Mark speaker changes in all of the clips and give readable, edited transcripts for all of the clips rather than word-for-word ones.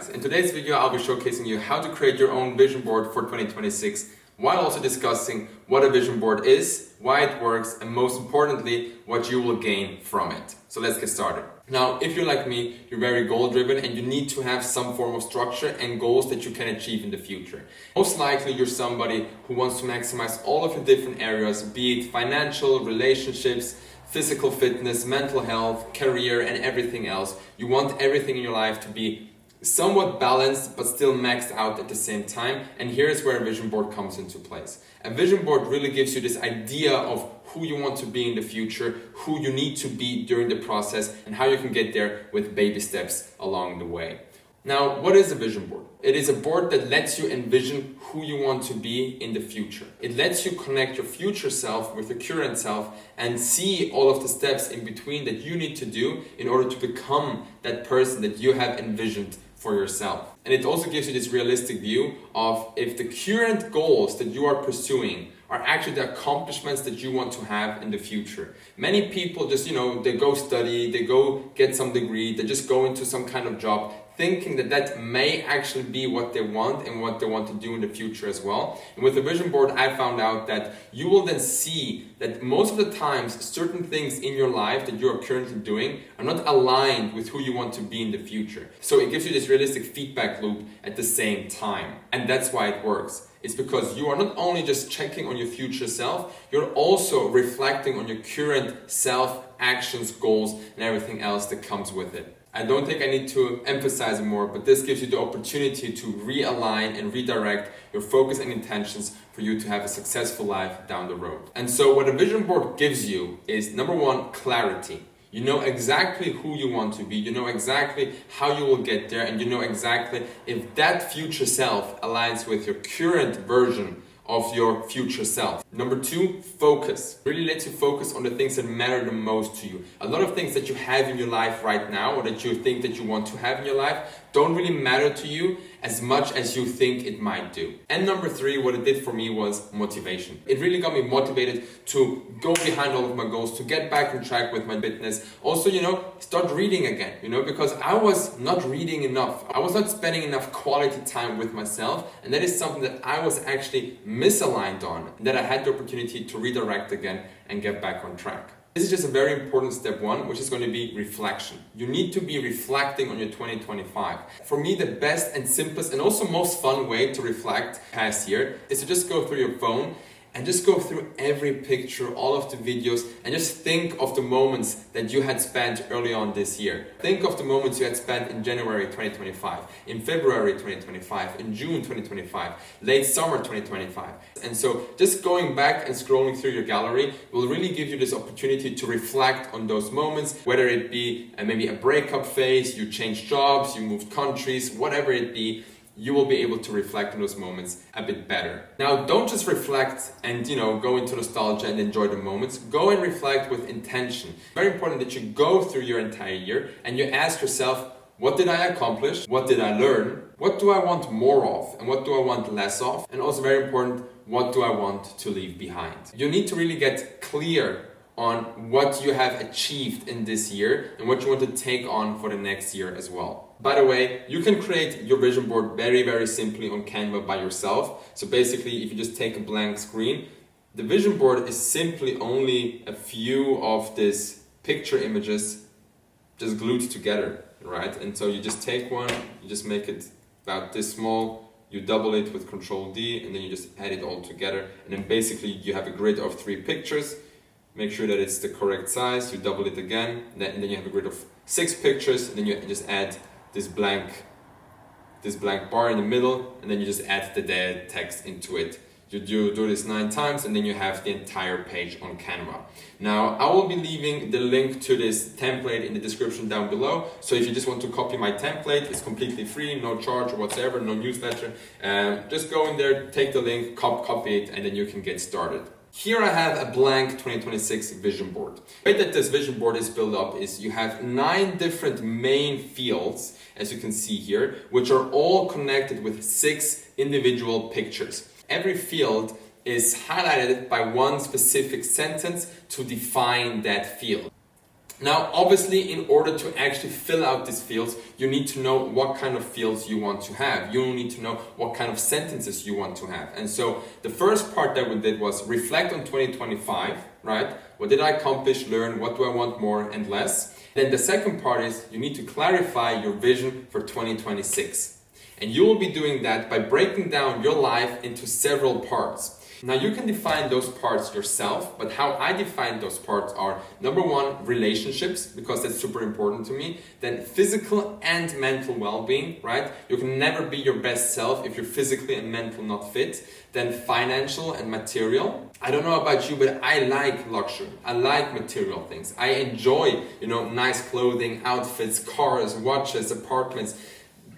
Speaker 1: guys, in today's video I'll be showcasing you how to create your own vision board for 2026 while also discussing what a vision board is, why it works, and most importantly, what you will gain from it. So let's get started. Now, if you're like me, you're very goal driven and you need to have some form of structure and goals that you can achieve in the future. Most likely you're somebody who wants to maximize all of your different areas, be it financial, relationships, physical fitness, mental health, career, and everything else. You want everything in your life to be somewhat balanced but still maxed out at the same time, and here's where a vision board comes into place. A vision board really gives you this idea of who you want to be in the future, who you need to be during the process, and how you can get there with baby steps along the way. Now, what is a vision board? It is a board that lets you envision who you want to be in the future. It lets you connect your future self with your current self and see all of the steps in between that you need to do in order to become that person that you have envisioned for yourself. And it also gives you this realistic view of if the current goals that you are pursuing are actually the accomplishments that you want to have in the future. Many people just, they go study, they go get some degree, they just go into some kind of job thinking that that may actually be what they want and what they want to do in the future as well. And with the vision board, I found out that you will then see that most of the times certain things in your life that you are currently doing are not aligned with who you want to be in the future. So it gives you this realistic feedback loop at the same time. And that's why it works. It's because you are not only just checking on your future self, you're also reflecting on your current self, actions, goals, and everything else that comes with it. I don't think I need to emphasize it more, but this gives you the opportunity to realign and redirect your focus and intentions for you to have a successful life down the road. And so what a vision board gives you is, number one, clarity. You know exactly who you want to be, you know exactly how you will get there, and you know exactly if that future self aligns with your current version of your future self. Number two, focus. Really lets you focus on the things that matter the most to you. A lot of things that you have in your life right now, or that you think that you want to have in your life, don't really matter to you as much as you think it might do. And number three, what it did for me was motivation. It really got me motivated to go behind all of my goals, to get back on track with my fitness. Also, start reading again, because I was not reading enough. I was not spending enough quality time with myself. And that is something that I was actually misaligned on, that I had the opportunity to redirect again and get back on track. This is just a very important step one, which is going to be reflection. You need to be reflecting on your 2025. For me, the best and simplest and also most fun way to reflect past year is to just go through your phone and just go through every picture, all of the videos, and just think of the moments that you had spent early on this year. Think of the moments you had spent in January 2025, in February 2025, in June 2025, late summer 2025. And so just going back and scrolling through your gallery will really give you this opportunity to reflect on those moments, whether it be maybe a breakup phase, you changed jobs, you moved countries, whatever it be. You will be able to reflect on those moments a bit better. Now, don't just reflect and, go into nostalgia and enjoy the moments. Go and reflect with intention. Very important that you go through your entire year and you ask yourself, what did I accomplish? What did I learn? What do I want more of? And what do I want less of? And also very important, what do I want to leave behind? You need to really get clear on what you have achieved in this year and what you want to take on for the next year as well. By the way, you can create your vision board very, very simply on Canva by yourself. So basically, if you just take a blank screen, the vision board is simply only a few of these picture images just glued together, right? And so you just take one, you just make it about this small, you double it with Control D, and then you just add it all together. And then basically you have a grid of 3 pictures. Make sure that it's the correct size, you double it again, and then you have a grid of 6 pictures, and then you just add this blank bar in the middle, and then you just add the dead text into it. You do this 9 times, and then you have the entire page on Canva. Now, I will be leaving the link to this template in the description down below. So if you just want to copy my template, it's completely free, no charge whatsoever, no newsletter. Just go in there, take the link, copy it, and then you can get started. Here I have a blank 2026 vision board. The way that this vision board is built up is you have 9 different main fields, as you can see here, which are all connected with 6 individual pictures. Every field is highlighted by one specific sentence to define that field. Now, obviously, in order to actually fill out these fields, you need to know what kind of fields you want to have. You need to know what kind of sentences you want to have. And so the first part that we did was reflect on 2025, right? What did I accomplish, learn? What do I want more and less? Then the second part is you need to clarify your vision for 2026. And you will be doing that by breaking down your life into several parts. Now you can define those parts yourself, but how I define those parts are, number one, relationships, because that's super important to me. Then physical and mental well-being, right? You can never be your best self if you're physically and mental not fit. Then financial and material. I don't know about you, but I like luxury. I like material things. I enjoy, nice clothing, outfits, cars, watches, apartments,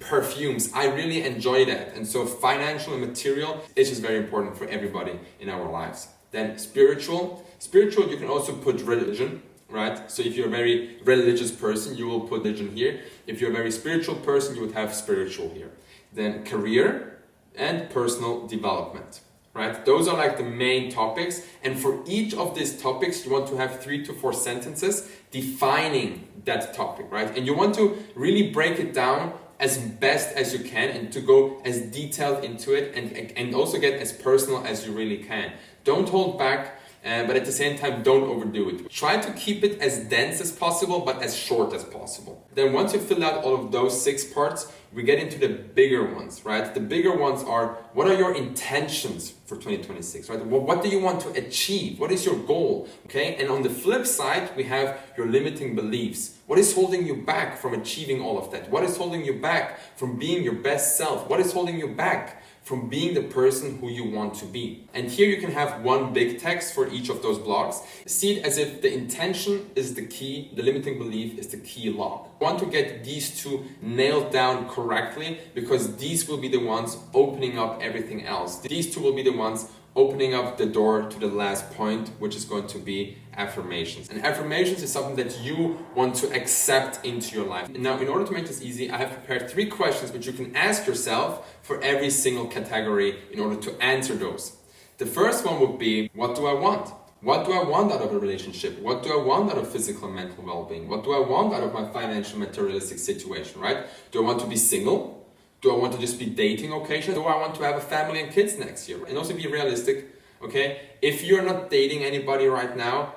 Speaker 1: perfumes. I really enjoy that. And so financial and material is just very important for everybody in our lives. Then spiritual, you can also put religion, right? So if you're a very religious person, you will put religion here. If you're a very spiritual person, you would have spiritual here. Then career and personal development, right? Those are like the main topics. And for each of these topics, you want to have 3 to 4 sentences defining that topic, right? And you want to really break it down as best as you can and to go as detailed into it and also get as personal as you really can. Don't hold back, but at the same time, don't overdo it. Try to keep it as dense as possible, but as short as possible. Then once you fill out all of those 6 parts, we get into the bigger ones, right? The bigger ones are, what are your intentions for 2026, right? What do you want to achieve? What is your goal, okay? And on the flip side, we have your limiting beliefs. What is holding you back from achieving all of that? What is holding you back from being your best self? What is holding you back from being the person who you want to be? And here you can have one big text for each of those blocks. See it as if the intention is the key, the limiting belief is the key lock. You want to get these 2 nailed down correctly, because these will be the ones opening up everything else. These 2 will be the ones opening up the door to the last point, which is going to be affirmations. And affirmations is something that you want to accept into your life. Now, in order to make this easy, I have prepared 3 questions which you can ask yourself for every single category in order to answer those. The first one would be, what do I want? What do I want out of a relationship? What do I want out of physical and mental well-being? What do I want out of my financial materialistic situation, right? Do I want to be single? Do I want to just be dating occasionally? Do I want to have a family and kids next year? And also be realistic, okay? If you're not dating anybody right now,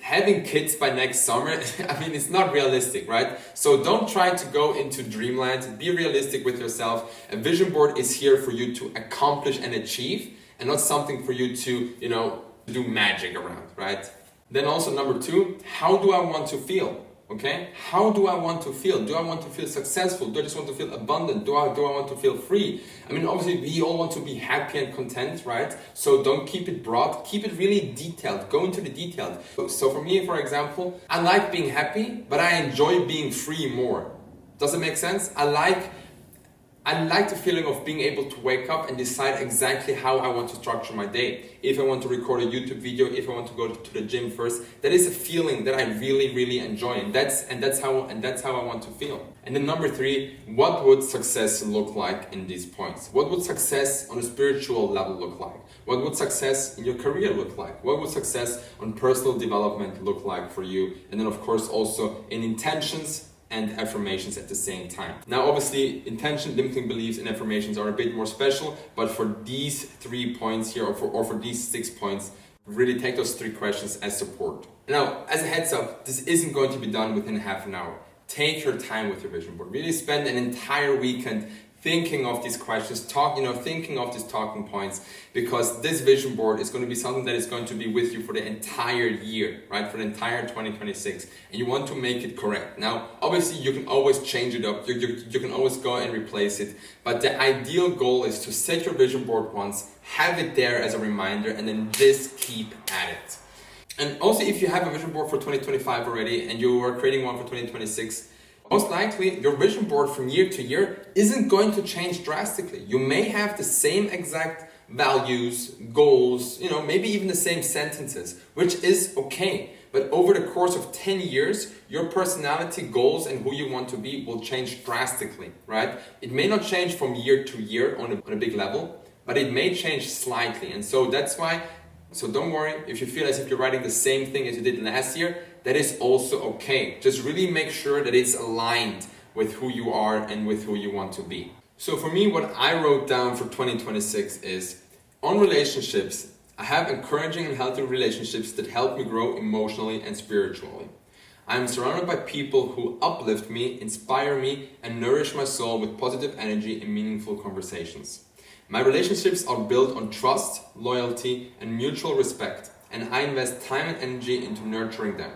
Speaker 1: having kids by next summer, it's not realistic, right? So don't try to go into dreamland. Be realistic with yourself. A vision board is here for you to accomplish and achieve, and not something for you to, do magic around, right? Then also number 2, how do I want to feel? Okay, how do I want to feel? Do I want to feel successful? Do I just want to feel abundant? Do I want to feel free? Obviously we all want to be happy and content, right? So don't keep it broad, keep it really detailed, go into the details. So for me, for example, I like being happy, but I enjoy being free more. Does it make sense? I like the feeling of being able to wake up and decide exactly how I want to structure my day. If I want to record a YouTube video, if I want to go to the gym first, that is a feeling that I really, really enjoy, and that's how I want to feel. And then number 3, what would success look like in these points? What would success on a spiritual level look like? What would success in your career look like? What would success on personal development look like for you? And then of course also in intentions and affirmations at the same time. Now obviously intention, limiting beliefs and affirmations are a bit more special, but for these 3 points here, or for these 6 points, really take those 3 questions as support. Now, as a heads up, this isn't going to be done within half an hour. Take your time with your vision board. Really spend an entire weekend thinking of these questions, thinking of these talking points, because this vision board is going to be something that is going to be with you for the entire year, right? For the entire 2026. And you want to make it correct. Now, obviously you can always change it up. You can always go and replace it. But the ideal goal is to set your vision board once, have it there as a reminder, and then just keep at it. And also, if you have a vision board for 2025 already and you are creating one for 2026, most likely your vision board from year to year isn't going to change drastically. You may have the same exact values, goals, maybe even the same sentences, which is okay. But over the course of 10 years, your personality, goals, and who you want to be will change drastically, right? It may not change from year to year on a big level, but it may change slightly. And so that's why, so don't worry if you feel as if you're writing the same thing as you did last year. that is also okay. Just really make sure that it's aligned with who you are and with who you want to be. So for me, what I wrote down for 2026 is, on relationships, I have encouraging and healthy relationships that help me grow emotionally and spiritually. I am surrounded by people who uplift me, inspire me, and nourish my soul with positive energy and meaningful conversations. My relationships are built on trust, loyalty, and mutual respect, and I invest time and energy into nurturing them.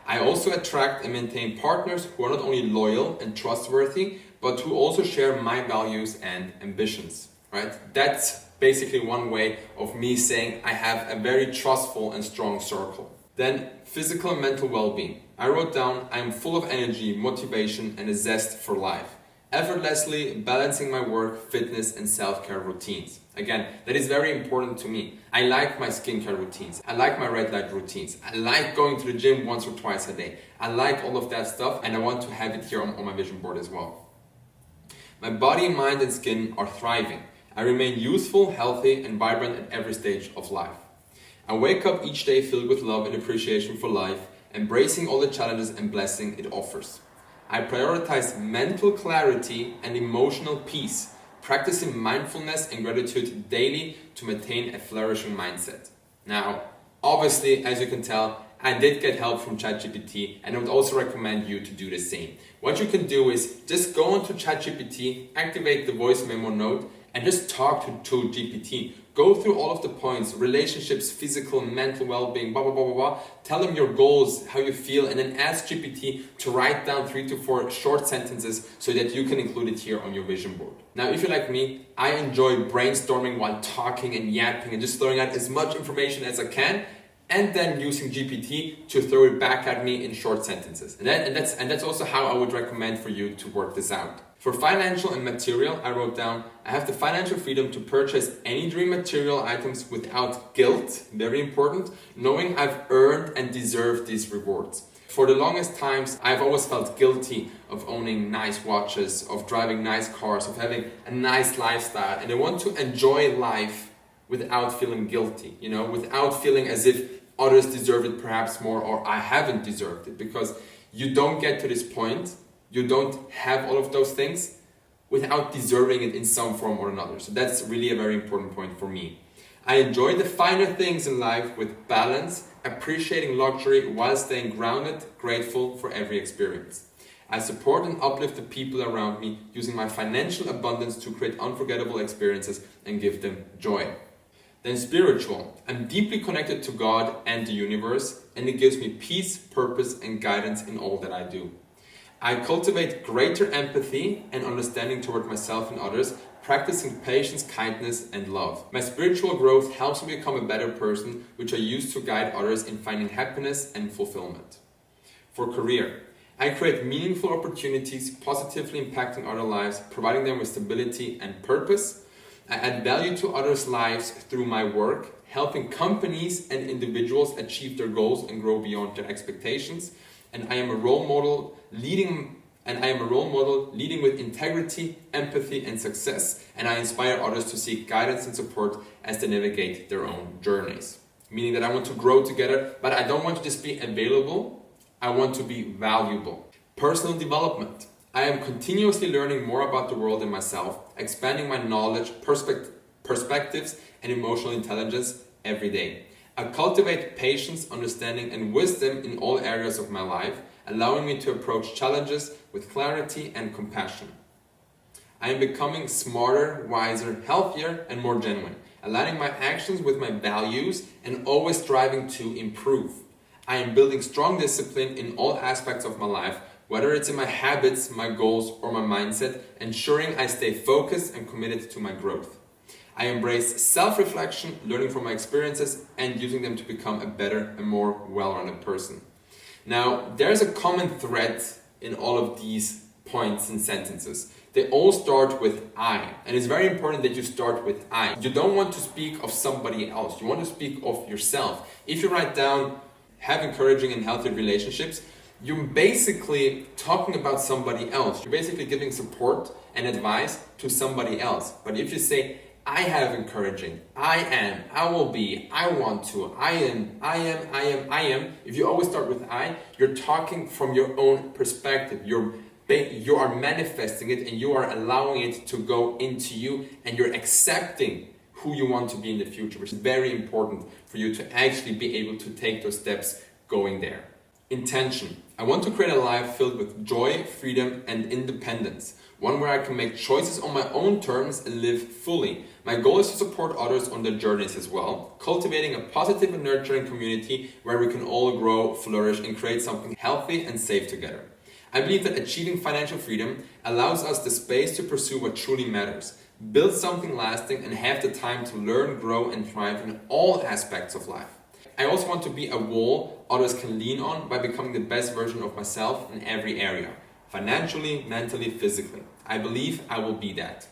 Speaker 1: I also attract and maintain partners who are not only loyal and trustworthy, but who also share my values and ambitions, right? That's basically one way of me saying I have a very trustful and strong circle. Then physical and mental well-being. I wrote down, I am full of energy, motivation, and a zest for life. Effortlessly balancing my work, fitness, and self-care routines. Again, that is very important to me. I like my skincare routines. I like my red light routines. I like going to the gym once or twice a day. I like all of that stuff, and I want to have it here on my vision board as well. My body, mind, and skin are thriving. I remain youthful, healthy, and vibrant at every stage of life. I wake up each day filled with love and appreciation for life, embracing all the challenges and blessings it offers. I prioritize mental clarity and emotional peace, practicing mindfulness and gratitude daily to maintain a flourishing mindset. Now, obviously, as you can tell, I did get help from ChatGPT, and I would also recommend you to do the same. What you can do is just go onto ChatGPT, activate the voice memo node, and just talk to GPT. Go through all of the points, relationships, physical, mental well-being, blah, blah, blah, blah, blah. Tell them your goals, how you feel, and then ask GPT to write down 3 to 4 short sentences so that you can include it here on your vision board. Now, if you're like me, I enjoy brainstorming while talking and yapping and just throwing out as much information as I can, and then using GPT to throw it back at me in short sentences. And that's also how I would recommend for you to work this out. For financial and material, I wrote down, I have the financial freedom to purchase any dream material items without guilt, very important, knowing I've earned and deserved these rewards. For the longest times, I've always felt guilty of owning nice watches, of driving nice cars, of having a nice lifestyle, and I want to enjoy life without feeling guilty, without feeling as if others deserve it perhaps more or I haven't deserved it, because you don't get to this point, you don't have all of those things without deserving it in some form or another. So that's really a very important point for me. I enjoy the finer things in life with balance, appreciating luxury while staying grounded, grateful for every experience. I support and uplift the people around me using my financial abundance to create unforgettable experiences and give them joy. Then spiritual. I'm deeply connected to God and the universe, and it gives me peace, purpose, and guidance in all that I do. I cultivate greater empathy and understanding toward myself and others, practicing patience, kindness, and love. My spiritual growth helps me become a better person, which I use to guide others in finding happiness and fulfillment. For career, I create meaningful opportunities, positively impacting other lives, providing them with stability and purpose. I add value to others' lives through my work, helping companies and individuals achieve their goals and grow beyond their expectations. And I am a role model leading with integrity, empathy, and success. And I inspire others to seek guidance and support as they navigate their own journeys. Meaning that I want to grow together, but I don't want to just be available. I want to be valuable. Personal development. I am continuously learning more about the world and myself, expanding my knowledge, perspectives, and emotional intelligence every day. I cultivate patience, understanding, and wisdom in all areas of my life, allowing me to approach challenges with clarity and compassion. I am becoming smarter, wiser, healthier, and more genuine, aligning my actions with my values and always striving to improve. I am building strong discipline in all aspects of my life, whether it's in my habits, my goals, or my mindset, ensuring I stay focused and committed to my growth. I embrace self-reflection, learning from my experiences, and using them to become a better and more well-rounded person. Now, there's a common thread in all of these points and sentences. They all start with I, and it's very important that you start with I. You don't want to speak of somebody else, you want to speak of yourself. If you write down, have encouraging and healthy relationships, you're basically talking about somebody else. You're basically giving support and advice to somebody else. But if you say, I have encouraging, I am, I will be, I want to, I am. If you always start with I, you're talking from your own perspective. You are manifesting it and you are allowing it to go into you, and you're accepting who you want to be in the future, which is very important for you to actually be able to take those steps going there. Intention. I want to create a life filled with joy, freedom, and independence. One where I can make choices on my own terms and live fully. My goal is to support others on their journeys as well, cultivating a positive and nurturing community where we can all grow, flourish, and create something healthy and safe together. I believe that achieving financial freedom allows us the space to pursue what truly matters, build something lasting, and have the time to learn, grow, and thrive in all aspects of life. I also want to be a wall others can lean on by becoming the best version of myself in every area, financially, mentally, physically. I believe I will be that.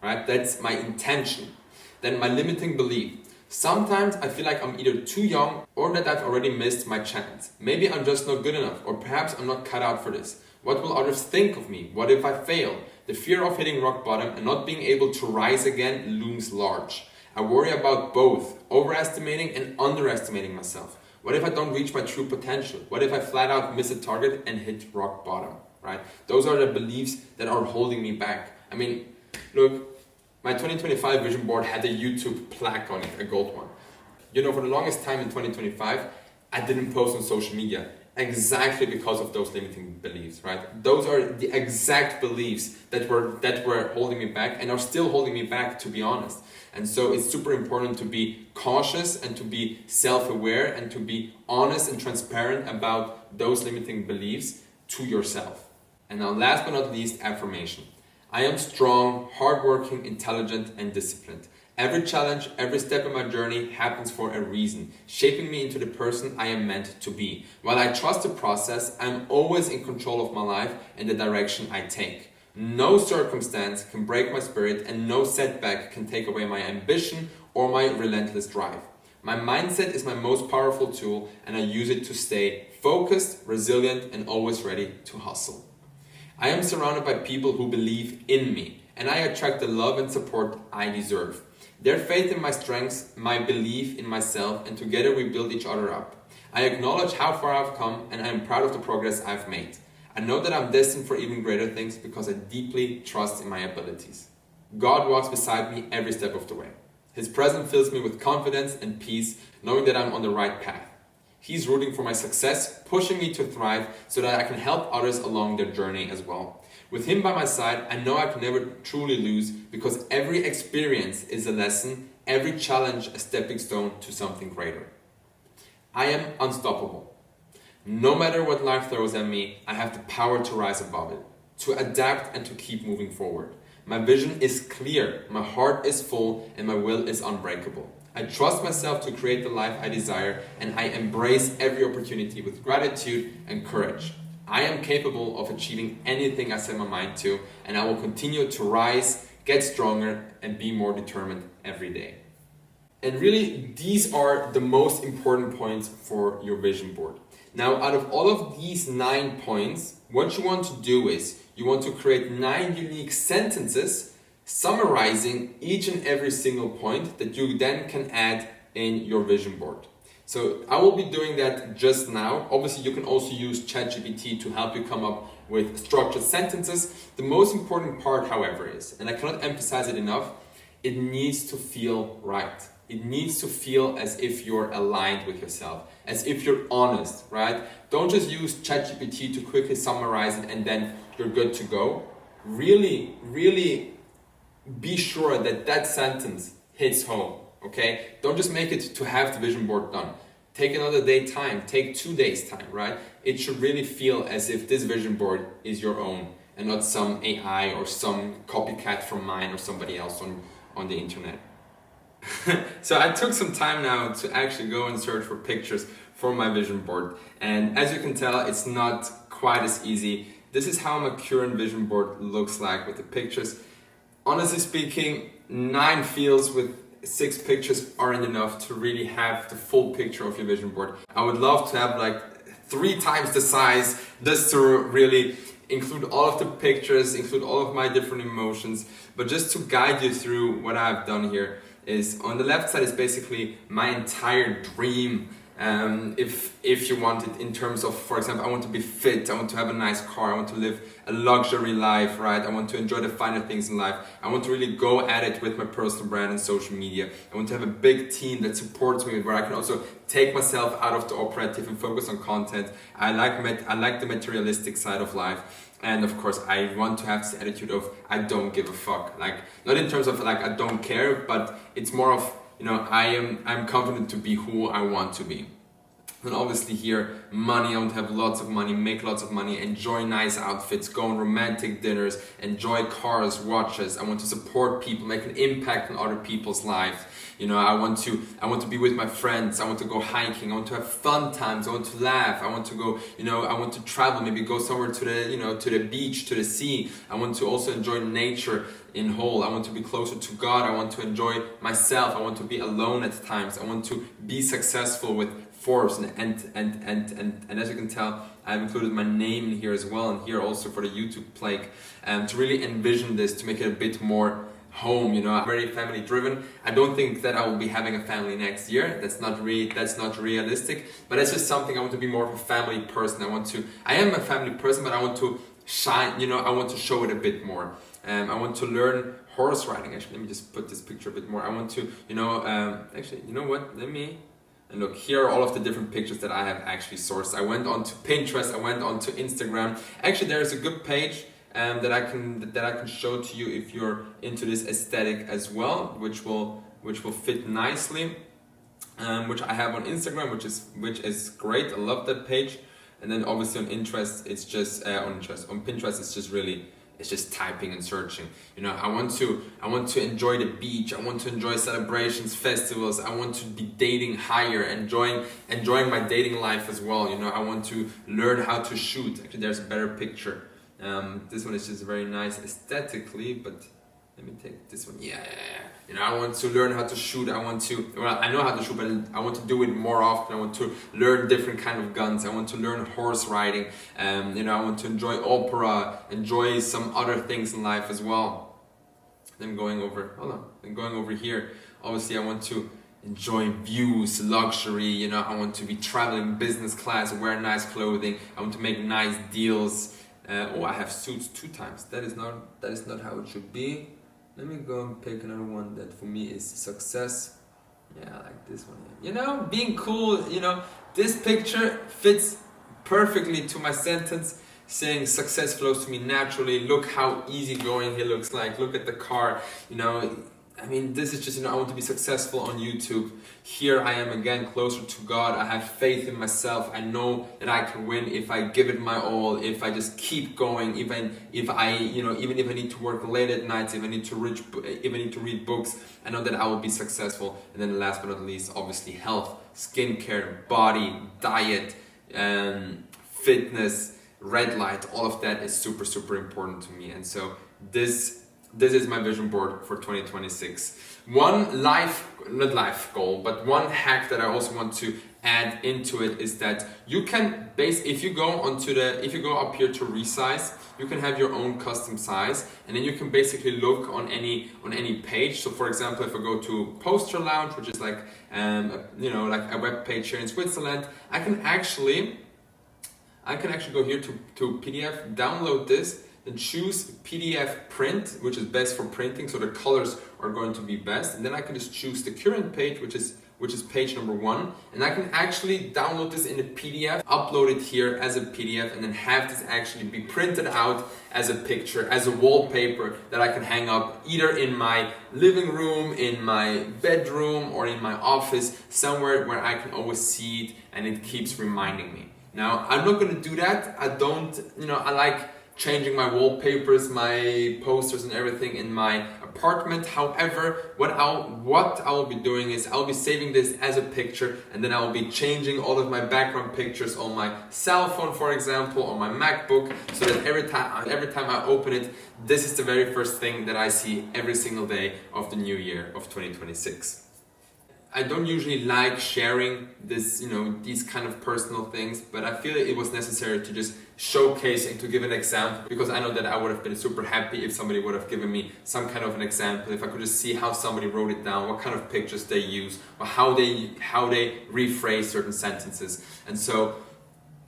Speaker 1: Right? That's my intention. Then my limiting belief. Sometimes I feel like I'm either too young or that I've already missed my chance. Maybe I'm just not good enough, or perhaps I'm not cut out for this. What will others think of me? What if I fail? The fear of hitting rock bottom and not being able to rise again looms large. I worry about both, overestimating and underestimating myself. What if I don't reach my true potential? What if I flat out miss a target and hit rock bottom? Right? Those are the beliefs that are holding me back. I mean, look, my 2025 vision board had a YouTube plaque on it, a gold one. You know, for the longest time in 2025, I didn't post on social media exactly because of those limiting beliefs, right? Those are the exact beliefs that were holding me back and are still holding me back, to be honest. And so it's super important to be cautious and to be self-aware and to be honest and transparent about those limiting beliefs to yourself. And now last but not least, affirmation. I am strong, hardworking, intelligent, and disciplined. Every challenge, every step in my journey happens for a reason, shaping me into the person I am meant to be. While I trust the process, I'm always in control of my life and the direction I take. No circumstance can break my spirit, and no setback can take away my ambition or my relentless drive. My mindset is my most powerful tool, and I use it to stay focused, resilient, and always ready to hustle. I am surrounded by people who believe in me, and I attract the love and support I deserve. Their faith in my strengths, my belief in myself, and together we build each other up. I acknowledge how far I've come, and I am proud of the progress I've made. I know that I'm destined for even greater things because I deeply trust in my abilities. God walks beside me every step of the way. His presence fills me with confidence and peace, knowing that I'm on the right path. He's rooting for my success, pushing me to thrive so that I can help others along their journey as well. With him by my side, I know I can never truly lose because every experience is a lesson, every challenge a stepping stone to something greater. I am unstoppable. No matter what life throws at me, I have the power to rise above it, to adapt and to keep moving forward. My vision is clear, my heart is full, and my will is unbreakable. I trust myself to create the life I desire, and I embrace every opportunity with gratitude and courage. I am capable of achieving anything I set my mind to, and I will continue to rise, get stronger, and be more determined every day. And really, these are the most important points for your vision board. Now, out of all of these 9 points, what you want to do is you want to create 9 unique sentences summarizing each and every single point that you then can add in your vision board. So I will be doing that just now. Obviously, you can also use ChatGPT to help you come up with structured sentences. The most important part, however, is, and I cannot emphasize it enough, it needs to feel right. It needs to feel as if you're aligned with yourself, as if you're honest, right? Don't just use ChatGPT to quickly summarize it and then you're good to go. Really, really be sure that that sentence hits home, okay? Don't just make it to have the vision board done. Take another day time, take 2 days time, right? It should really feel as if this vision board is your own and not some AI or some copycat from mine or somebody else on the internet. So I took some time now to actually go and search for pictures for my vision board, and as you can tell, it's not quite as easy. This is how my current vision board looks like with the pictures. Honestly speaking, 9 fields with 6 pictures aren't enough to really have the full picture of your vision board. I would love to have like 3 times the size just to really include all of the pictures, include all of my different emotions. But just to guide you through what I've done here is, on the left side is basically my entire dream. If you want it in terms of, for example, I want to be fit, I want to have a nice car, I want to live a luxury life, right? I want to enjoy the finer things in life. I want to really go at it with my personal brand and social media. I want to have a big team that supports me, where I can also take myself out of the operative and focus on content. I like the materialistic side of life. And of course, I want to have this attitude of I don't give a fuck. Like, not in terms of like I don't care, but it's more of, you know, I'm confident to be who I want to be. And obviously here, money, I want to have lots of money, make lots of money, enjoy nice outfits, go on romantic dinners, enjoy cars, watches. I want to support people, make an impact on other people's lives. You know, I want to be with my friends, I want to go hiking, I want to have fun times, I want to laugh, I want to go, you know, I want to travel, maybe go somewhere to the, you know, to the beach, to the sea. I want to also enjoy nature in whole. I want to be closer to God. I want to enjoy myself. I want to be alone at times. I want to be successful with Forbes and as you can tell, I've included my name in here as well, and here also for the YouTube plaque, to really envision this, to make it a bit more home. You know, I'm very family driven. I don't think that I will be having a family next year. That's not realistic, but it's just something. I want to be more of a family person. I am a family person, but I want to shine, you know, I want to show it a bit more. I want to learn horse riding. Actually, let me just put this picture a bit more. I want to, you know, actually, you know what, and look, here are all of the different pictures that I have actually sourced. I went on to Pinterest, I went on to Instagram. Actually, there is a good page that I can show to you if you're into this aesthetic as well, which will fit nicely. Which I have on Instagram, which is great. I love that page. And then obviously on Pinterest, it's just it's just typing and searching. You know, I want to enjoy the beach. I want to enjoy celebrations, festivals. I want to be dating higher, enjoying my dating life as well. You know, I want to learn how to shoot. Actually, there's a better picture. This one is just very nice aesthetically, but let me take this one. Yeah. You know, I want to learn how to shoot. I know how to shoot, but I want to do it more often. I want to learn different kind of guns. I want to learn horse riding. You know, I want to enjoy opera, enjoy some other things in life as well. Then going over here, obviously I want to enjoy views, luxury. You know, I want to be traveling business class, wear nice clothing. I want to make nice deals. I have suits 2 times. That is not how it should be. Let me go and pick another one that for me is success. Yeah, I like this one. You know, being cool, you know, this picture fits perfectly to my sentence saying success flows to me naturally. Look how easygoing he looks like. Look at the car, you know. I mean, this is just, you know, I want to be successful on YouTube. Here I am again, closer to God. I have faith in myself. I know that I can win if I give it my all, if I just keep going, even if I need to work late at night, if I need to read books, I know that I will be successful. And then last but not least, obviously health, skincare, body, diet, fitness, red light, all of that is super, super important to me. And so this is my vision board for 2026. One not life goal, but one hack that I also want to add into it is that you can if you go up here to resize, you can have your own custom size, and then you can basically look on any page. So for example, if I go to Poster Lounge, which is like like a web page here in Switzerland, I can actually go here to PDF, download this, and choose PDF print, which is best for printing, so the colors are going to be best. And then I can just choose the current page, which is page number 1, and I can actually download this in a PDF, upload it here as a PDF, and then have this actually be printed out as a picture, as a wallpaper that I can hang up either in my living room, in my bedroom, or in my office, somewhere where I can always see it and it keeps reminding me. Now, I'm not going to do that. I like changing my wallpapers, my posters and everything in my apartment. However, what I will be doing is I'll be saving this as a picture, and then I will be changing all of my background pictures on my cell phone, for example, on my MacBook, so that every time I open it, this is the very first thing that I see every single day of the new year of 2026. I don't usually like sharing this, these kind of personal things, but I feel it was necessary to just showcase and to give an example, because I know that I would have been super happy if somebody would have given me some kind of an example, if I could just see how somebody wrote it down, what kind of pictures they use, or how they rephrase certain sentences. And so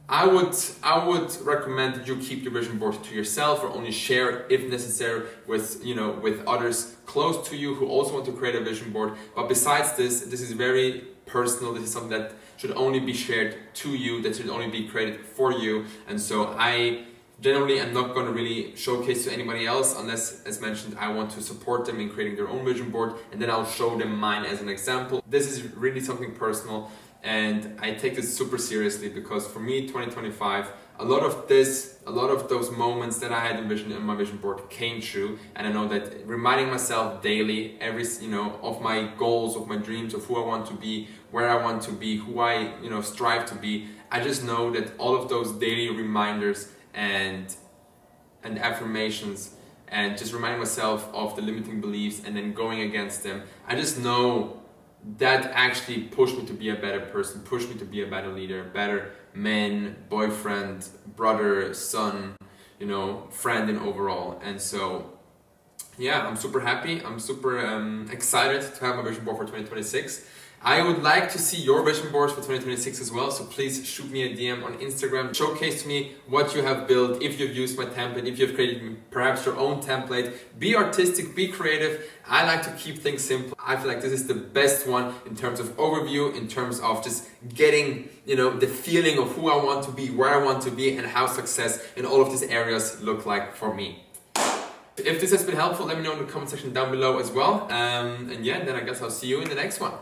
Speaker 1: I would recommend that you keep your vision board to yourself, or only share it if necessary with others close to you who also want to create a vision board. But besides this is very personal. This is something that should only be shared to you, that should only be created for you. And so I generally am not going to really showcase to anybody else unless, as mentioned, I want to support them in creating their own vision board, and then I'll show them mine as an example. This is really something personal, and I take this super seriously, because for me 2025, a lot of those moments that I had envisioned in my vision board came true. And I know that reminding myself daily, of my goals, of my dreams, of who I want to be, where I want to be, who I strive to be, I just know that all of those daily reminders and affirmations, and just reminding myself of the limiting beliefs and then going against them, I just know that actually pushed me to be a better person, pushed me to be a better leader, better man, boyfriend, brother, son, friend in overall. And so yeah, I'm super happy. I'm super excited to have my vision board for 2026. I would like to see your vision boards for 2026 as well, so please shoot me a DM on Instagram. Showcase to me what you have built, if you've used my template, if you've created perhaps your own template. Be artistic, be creative. I like to keep things simple. I feel like this is the best one in terms of overview, in terms of just getting the feeling of who I want to be, where I want to be, and how success in all of these areas look like for me. If this has been helpful, let me know in the comment section down below as well. And yeah, then I guess I'll see you in the next one.